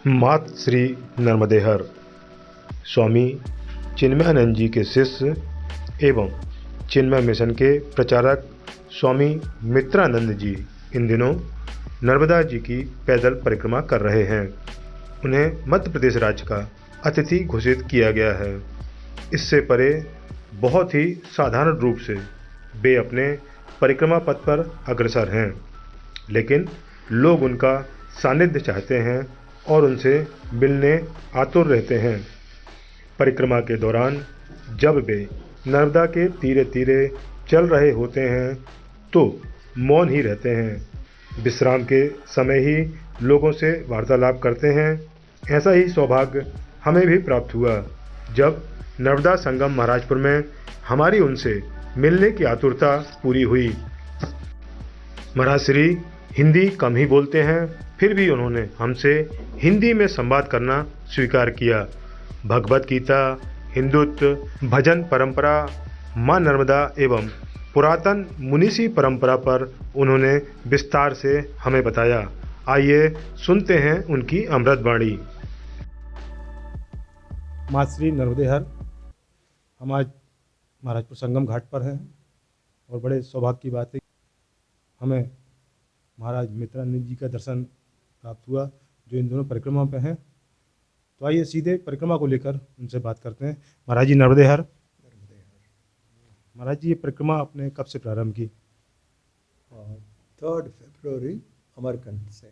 मात श्री नर्मदेहर स्वामी चिन्मयानंद जी के शिष्य एवं चिन्मय मिशन के प्रचारक स्वामी मित्रानंद जी इन दिनों नर्मदा जी की पैदल परिक्रमा कर रहे हैं। उन्हें मध्य प्रदेश राज्य का अतिथि घोषित किया गया है। इससे परे बहुत ही साधारण रूप से वे अपने परिक्रमा पथ पर अग्रसर हैं, लेकिन लोग उनका सानिध्य चाहते हैं और उनसे मिलने आतुर रहते हैं। परिक्रमा के दौरान जब वे नर्मदा के तीरे तीरे चल रहे होते हैं तो मौन ही रहते हैं। विश्राम के समय ही लोगों से वार्तालाप करते हैं। ऐसा ही सौभाग्य हमें भी प्राप्त हुआ जब नर्मदा संगम महाराजपुर में हमारी उनसे मिलने की आतुरता पूरी हुई। महाराज श्री हिंदी कम ही बोलते हैं, फिर भी उन्होंने हमसे हिंदी में संवाद करना स्वीकार किया। भगवत गीता, हिंदुत्व, भजन परंपरा, माँ नर्मदा एवं पुरातन मुनीसी परंपरा पर उन्होंने विस्तार से हमें बताया। आइए सुनते हैं उनकी अमृत वाणी। माँ श्री नर्मदेहर हम आज महाराजपुर संगम घाट पर हैं और बड़े सौभाग्य की बात है हमें महाराज मित्रानंद जी का दर्शन प्राप्त हुआ जो इन दोनों परिक्रमा पे हैं। तो आइए सीधे परिक्रमा को लेकर उनसे बात करते हैं। महाराज जी नर्मदेहर। महाराज जी ये परिक्रमा आपने कब से प्रारंभ की? 3 फरवरी अमरकंट से।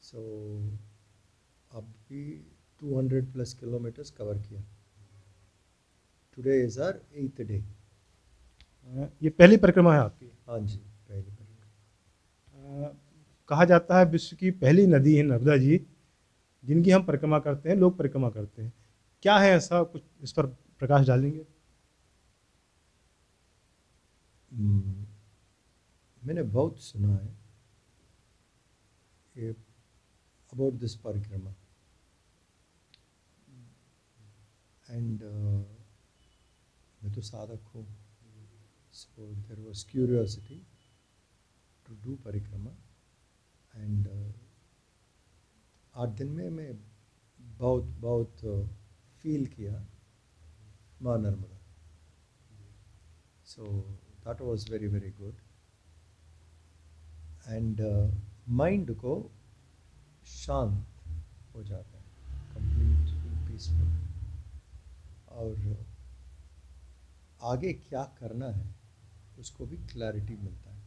सो अभी 200+ किलोमीटर्स कवर किया। Today is our 8th day. ये पहली परिक्रमा है आपकी? हाँ जी, पहली परिक्रमा। कहा जाता है विश्व की पहली नदी है नर्मदा जी, जिनकी हम परिक्रमा करते हैं, लोग परिक्रमा करते हैं। क्या है ऐसा, कुछ इस पर प्रकाश डालेंगे? मैंने बहुत सुना है ये अबाउट दिस परिक्रमा एंड मैं तो साधक हूँ, so there was curiosity to do परिक्रमा एंड 8 दिन में मैं बहुत फील किया माँ Narmada. So that was very very good and mind को शांत हो जाता है, कंप्लीटली पीसफुल, और आगे क्या करना है उसको भी क्लैरिटी मिलता है।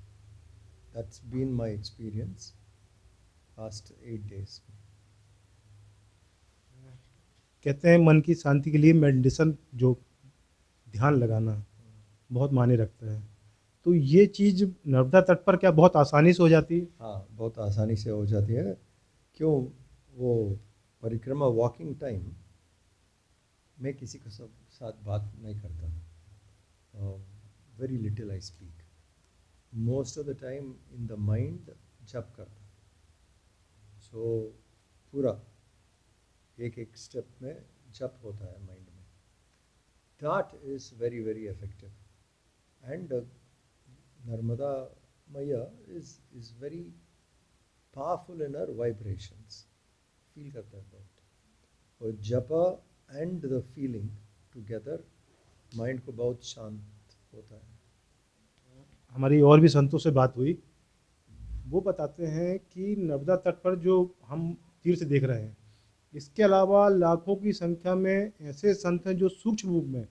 That's been my experience last 8 days में। कहते हैं मन की शांति के लिए मेडिटेशन, जो ध्यान लगाना, बहुत मायने रखता है। तो ये चीज़ नर्मदा तट पर क्या बहुत आसानी से हो जाती है? हाँ, बहुत आसानी से हो जाती है। क्यों? वो परिक्रमा वॉकिंग टाइम मैं किसी के साथ बात नहीं करता, very little I speak, most of the time in the mind जप करता। सो पूरा एक स्टेप में जप होता है माइंड में। That is very very effective and Narmada मैया is very powerful in her vibrations, feel करता है बहुत। और जपा and the feeling together mind को बहुत शांत होता है। हमारी और भी संतों से बात हुई, वो बताते हैं कि नर्मदा तट पर जो हम तीर्थ देख रहे हैं, इसके अलावा लाखों की संख्या में ऐसे संत हैं जो सूक्ष्म रूप में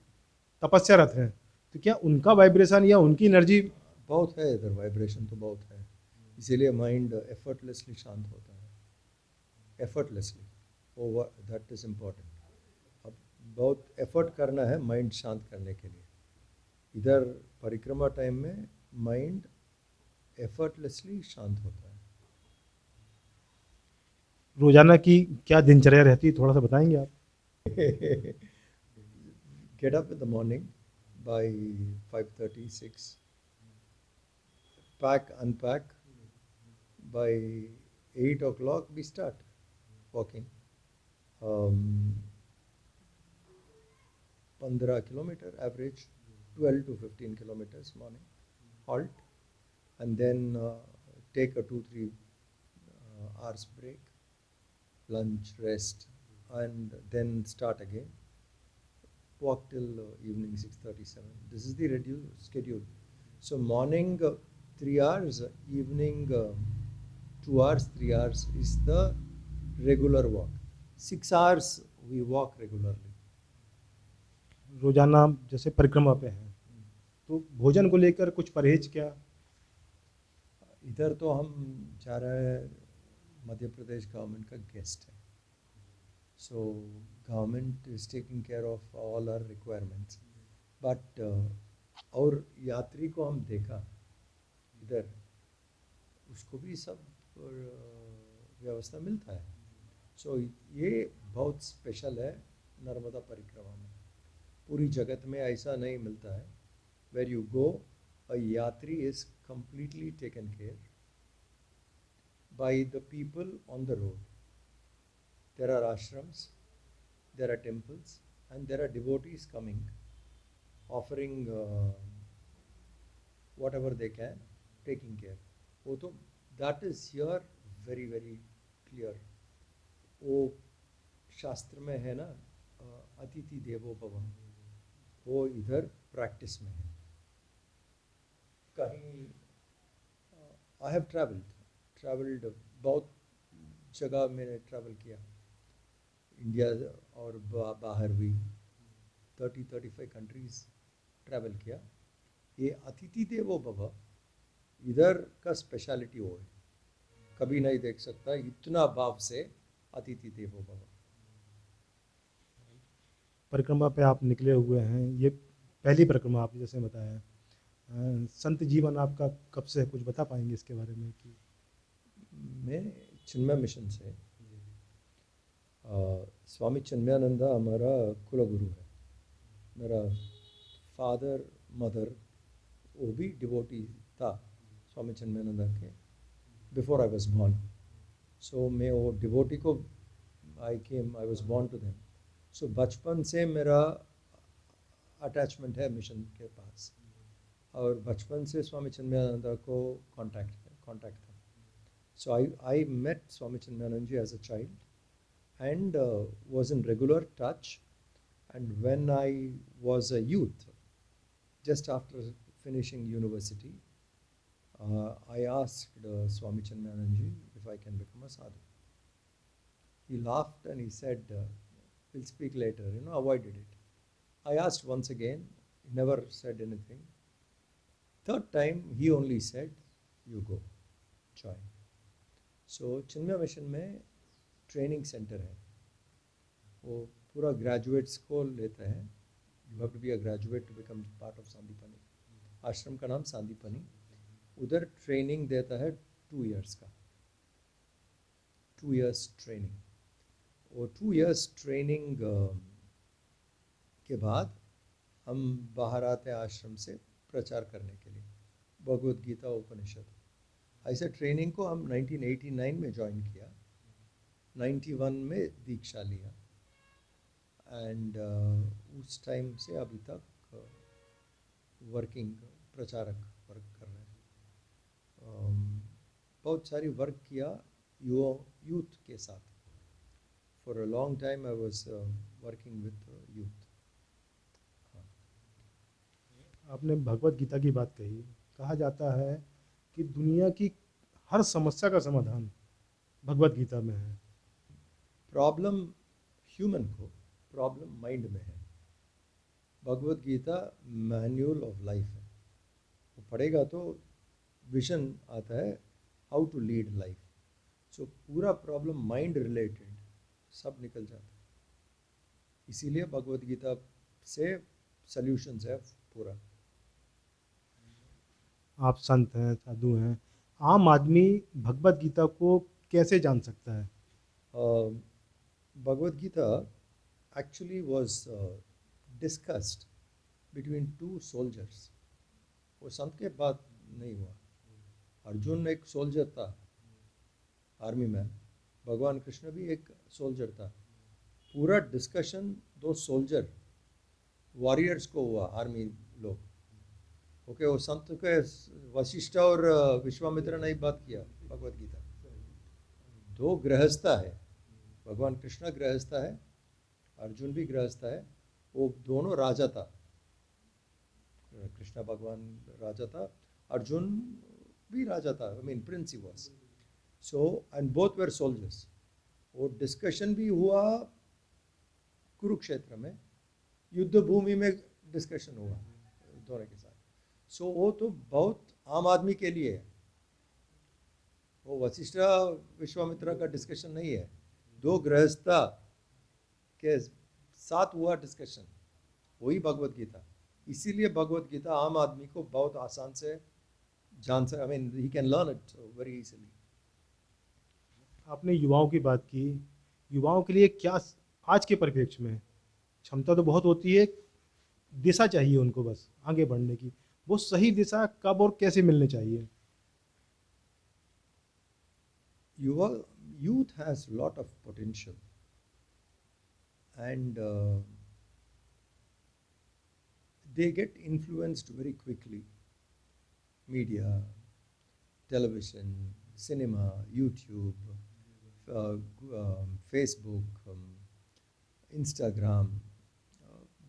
तपस्यारत हैं। तो क्या उनका वाइब्रेशन या उनकी एनर्जी बहुत है इधर, वाइब्रेशन तो बहुत है, इसीलिए माइंड एफर्टलेसली शांत होता है। एफर्टलेसली, वो दैट इज़ इम्पोर्टेंट। अब बहुत एफर्ट करना है माइंड शांत करने के लिए। इधर परिक्रमा टाइम में माइंड एफर्टलेसली शांत होता है। रोजाना की क्या दिनचर्या रहती है, थोड़ा सा बताएंगे आप? Get up in the morning by 5:30, 6. Pack, unpack. By 8 o'clock we start walking. 15 kilometer average, 12 to 15 kilometers morning. Halt and then take a 2-3 hours break lunch, rest, and then start again. Walk till evening 6:37. This is the schedule. So morning 3 hours, evening 2 hours, 3 hours is the regular walk. 6 hours we walk regularly. रोजाना जैसे परिक्रमा पे हैं तो भोजन को लेकर कुछ परहेज क्या? इधर तो हम जा रहे हैं, मध्य प्रदेश गवर्नमेंट का गेस्ट है, so government is taking care of all our requirements, but और यात्री को हम देखा इधर, उसको भी सब व्यवस्था मिलता है। सो ये बहुत स्पेशल है नर्मदा परिक्रमा में। पूरी जगत में ऐसा नहीं मिलता है। Where you go, a yatri is completely taken care by the people on the road. There are ashrams, there are temples, and there are devotees coming, offering whatever they can, taking care. वो तो that is here very very clear. वो शास्त्र में है ना, अतिथि देवो भव, वो इधर प्रैक्टिस में है। कहीं आई हैव ट्रैवल्ड बहुत जगह मैंने ट्रैवल किया, इंडिया और बाहर भी 30-35 कंट्रीज ट्रैवल किया। ये अतिथि देवो भव इधर का स्पेशलिटी वो है, कभी नहीं देख सकता इतना भाव से अतिथि देवो भव। परिक्रमा पे आप निकले हुए हैं, ये पहली परिक्रमा आपने जैसे बताया, संत जीवन आपका कब से है, कुछ बता पाएंगे इसके बारे में? कि मैं चिन्मय मिशन से, स्वामी चिन्मयानंदा हमारा कुलगुरु है। मेरा फादर मदर वो भी डिवोटी था स्वामी चिन्मयानंदा के, before I was born. So मैं वो डिवोटी को I was born to them. So बचपन से मेरा अटैचमेंट है मिशन के पास, और बचपन से स्वामी चिन्मयानंदा को कांटेक्ट था। So I met Swami Chinmayanand ji as a child and was in regular touch, and when I was a youth, just after finishing university, I asked Swami Chinmayanand ji if I can become a sadhu. He laughed and he said, we'll speak later, avoided it. I asked once again, he never said anything. Third time he only said, you go, join. So Chinmaya Mission में training centre है, वो पूरा graduates को लेते हैं। You have to be a graduate to become part of Sandipani. आश्रम का नाम सांदीपनी। उधर ट्रेनिंग देता है 2 इयर्स का, 2 इयर्स ट्रेनिंग। वो 2 इयर्स ट्रेनिंग के बाद हम बाहर आते हैं आश्रम से प्रचार करने के लिए, भगवद गीता उपनिषद। ऐसे ट्रेनिंग को हम 1989 में ज्वाइन किया, 91 में दीक्षा लिया, एंड उस टाइम से अभी तक वर्किंग प्रचारक वर्क कर रहे हैं। बहुत सारी वर्क किया यूथ के साथ। For a long time I was working with youth. आपने भगवत गीता की बात कही, कहा जाता है कि दुनिया की हर समस्या का समाधान भगवत गीता में है। प्रॉब्लम ह्यूमन को, प्रॉब्लम माइंड में है। Bhagavad Gita manual of life है, वो पढ़ेगा तो विजन आता है हाउ टू लीड लाइफ। सो पूरा प्रॉब्लम माइंड रिलेटेड सब निकल जाता है, इसीलिए भगवत गीता से सल्यूशंस है पूरा। आप संत हैं, साधु हैं, आम आदमी भगवत गीता को कैसे जान सकता है? Bhagavad Gita actually was discussed between 2 soldiers. वो संत के बाद नहीं हुआ। अर्जुन एक सोल्जर था, आर्मी मैन। भगवान कृष्ण भी एक सोल्जर था। पूरा डिस्कशन 2 सोल्जर वॉरियर्स को हुआ, आर्मी लोग। ओके, वो संत के वशिष्ठ और विश्वामित्र ने बात किया भगवद गीता। 2 गृहस्था है, भगवान कृष्ण गृहस्थ है, अर्जुन भी गृहस्थ है, वो दोनों राजा था। कृष्ण भगवान राजा था, अर्जुन भी राजा था, I mean Prince he was. So and both where soldiers. वो डिस्कशन भी हुआ कुरुक्षेत्र में, युद्ध भूमि में डिस्कशन हुआ दोनों के साथ। सो वो तो बहुत आम आदमी के लिए है, वो वशिष्ठ विश्वामित्र का डिस्कशन नहीं है, दो गृहस्था के साथ हुआ डिस्कशन, वही भगवत गीता। इसीलिए भगवत गीता आम आदमी को बहुत आसान से जान से, I mean he can learn it very easily. आपने युवाओं की बात की, युवाओं के लिए क्या आज के परिप्रेक्ष्य में क्षमता तो बहुत होती है, दिशा चाहिए उनको बस आगे बढ़ने की, वो सही दिशा कब और कैसे मिलनी चाहिए? Youth has a lot of potential, and they get influenced very quickly. Media, television, cinema, YouTube, Facebook, Instagram,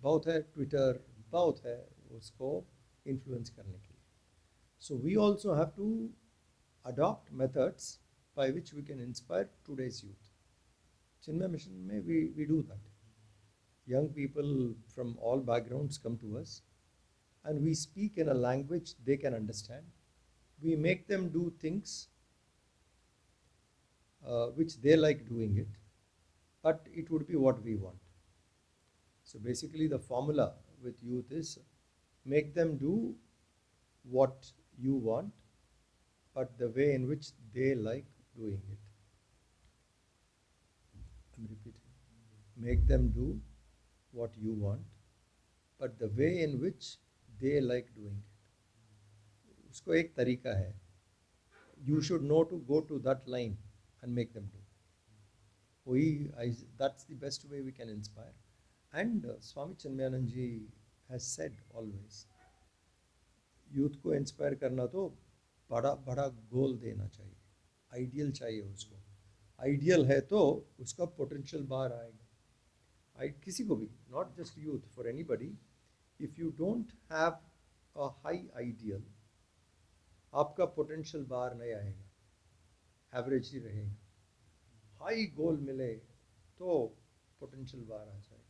बहुत है, Twitter, बहुत है उसको influence करने के लिए. So we also have to adopt methods by which we can inspire today's youth. Chinmay Mission में we do that. Young people from all backgrounds come to us, and we speak in a language they can understand. We make them do things which they like doing it, but it would be what we want. So basically the formula with youth is make them do what you want, but the way in which they like doing it. I'm repeating. Make them do what you want, but the way in which they like doing it. उसको एक तरीका है. You should know to go to that line and make them do. That's the best way we can inspire. And Swami Chinmayanand ji has said always, youth को inspire करना तो बड़ा बड़ा गोल देना चाहिए, आइडियल चाहिए उसको. आइडियल है तो उसका पोटेंशियल बाहर आएगा. किसी को भी, not just youth, for anybody, if you don't have a high ideal, आपका पोटेंशियल बाहर नहीं आएगा, एवरेज ही रहेगा. हाई गोल मिले तो पोटेंशियल बाहर आ जाएगा.